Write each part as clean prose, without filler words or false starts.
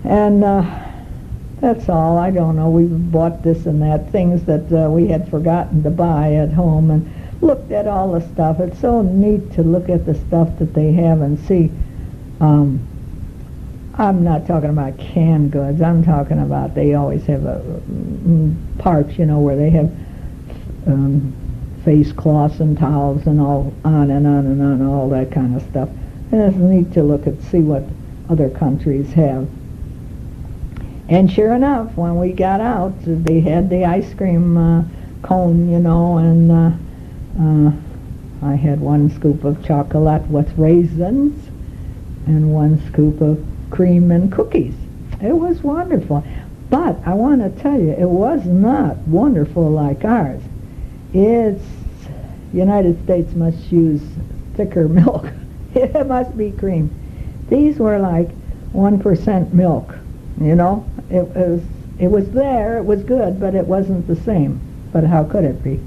And that's all. I don't know. We bought this and that, things that we had forgotten to buy at home, and looked at all the stuff. It's so neat to look at the stuff that they have and see. I'm not talking about canned goods. I'm talking about they always have parts, where they have face cloths and towels and all on and on and on, all that kind of stuff. And it's neat to look and see what other countries have. And sure enough, when we got out, they had the ice cream cone, and I had one scoop of chocolate with raisins and one scoop of cream and cookies. It was wonderful. But I want to tell you, it was not wonderful like ours. It's United States must use thicker milk. It must be cream. These were like 1% milk. It was there, it was good, but it wasn't the same. But how could it be?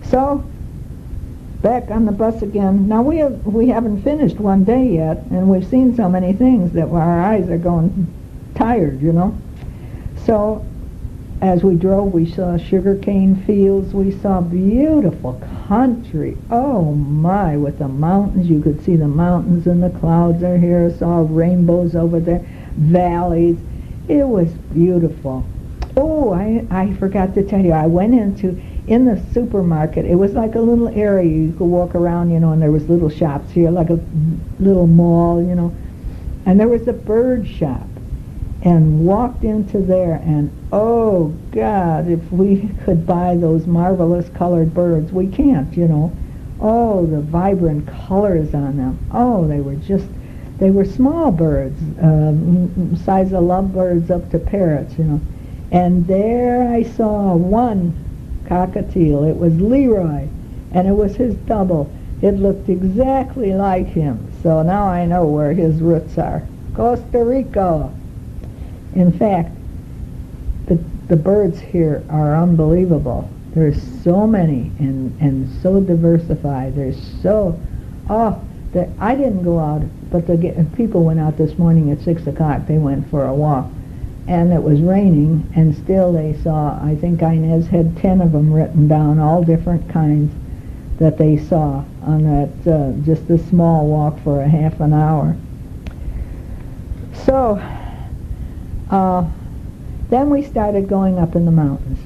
So, back on the bus again. Now we haven't finished one day yet, and we've seen so many things that our eyes are going tired, So, as we drove, we saw sugarcane fields. We saw beautiful country. Oh my, with the mountains. You could see the mountains and the clouds are here. Saw rainbows over there. Valleys. It was beautiful. Oh, I forgot to tell you, I went in the supermarket. It was like a little area you could walk around, and there was little shops here, like a little mall, and there was a bird shop, and walked into there, and oh God, if we could buy those marvelous colored birds. We can't, Oh, the vibrant colors on them. Oh, they were small birds, size of lovebirds up to parrots, And there I saw one cockatiel. It was Leroy, and it was his double. It looked exactly like him. So now I know where his roots are. Costa Rica. In fact, the birds here are unbelievable. There's so many and so diversified. I didn't go out, but the people went out this morning at 6 o'clock. They went for a walk, and it was raining, and still they saw, I think Inez had 10 of them written down, all different kinds that they saw on that, just this small walk for a half an hour. So, then we started going up in the mountains,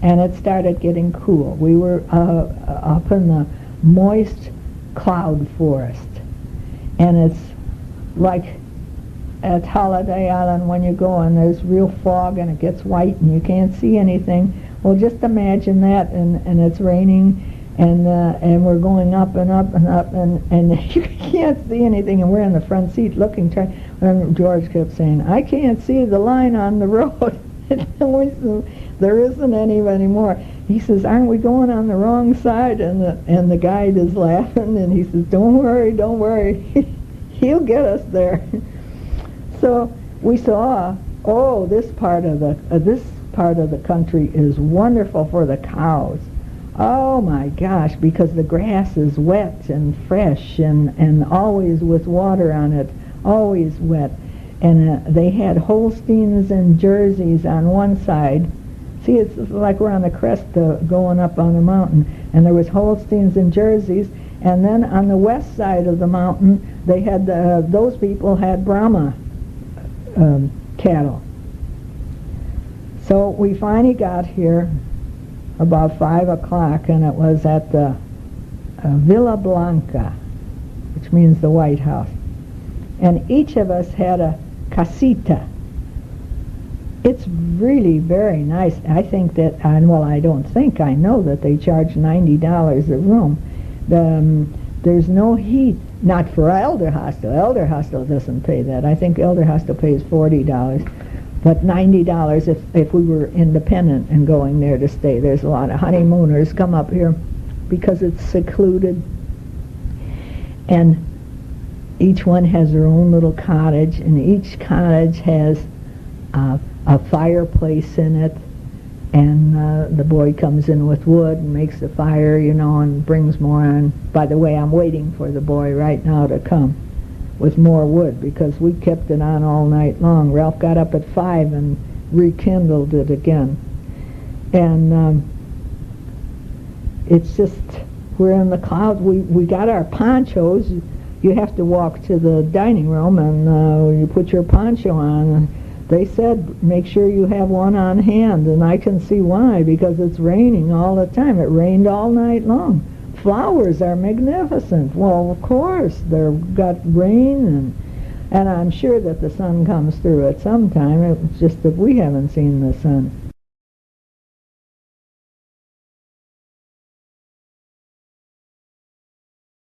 and it started getting cool. We were up in the moist cloud forest, and it's like at Holiday Island when you go and there's real fog and it gets white and you can't see anything. Well, just imagine that, and it's raining, and we're going up and up and up, and you can't see anything, and we're in the front seat looking, and George kept saying, I can't see the line on the road. And we said, there isn't any anymore. He says, aren't we going on the wrong side? And the guide is laughing, and he says, don't worry, he'll get us there. So we saw, this part of the country is wonderful for the cows. Oh my gosh, because the grass is wet and fresh and always with water on it, always wet. And they had Holsteins and Jerseys on one side. See, it's like we're on the crest going up on the mountain. And there was Holsteins and Jerseys. And then on the west side of the mountain, they had those people had Brahma cattle. So we finally got here about 5 o'clock, and it was at the Villa Blanca, which means the White House. And each of us had a casita. It's really very nice. I think that, I know that they charge $90 a room. There's no heat, not for Elder Hostel. Elder Hostel doesn't pay that. I think Elder Hostel pays $40, but $90 if we were independent and going there to stay. There's a lot of honeymooners come up here because it's secluded, and each one has their own little cottage, and each cottage has a fireplace in it, and the boy comes in with wood and makes the fire, and brings more on. By the way, I'm waiting for the boy right now to come. with more wood, because we kept it on all night long. Ralph got up at 5 and rekindled it again. And it's just, we're in the clouds. We got our ponchos. You have to walk to the dining room and you put your poncho on. And they said, make sure you have one on hand, and I can see why, because it's raining all the time. It rained all night long. Flowers are magnificent. Well, of course, they've got rain, and I'm sure that the sun comes through at some time. It's just that we haven't seen the sun.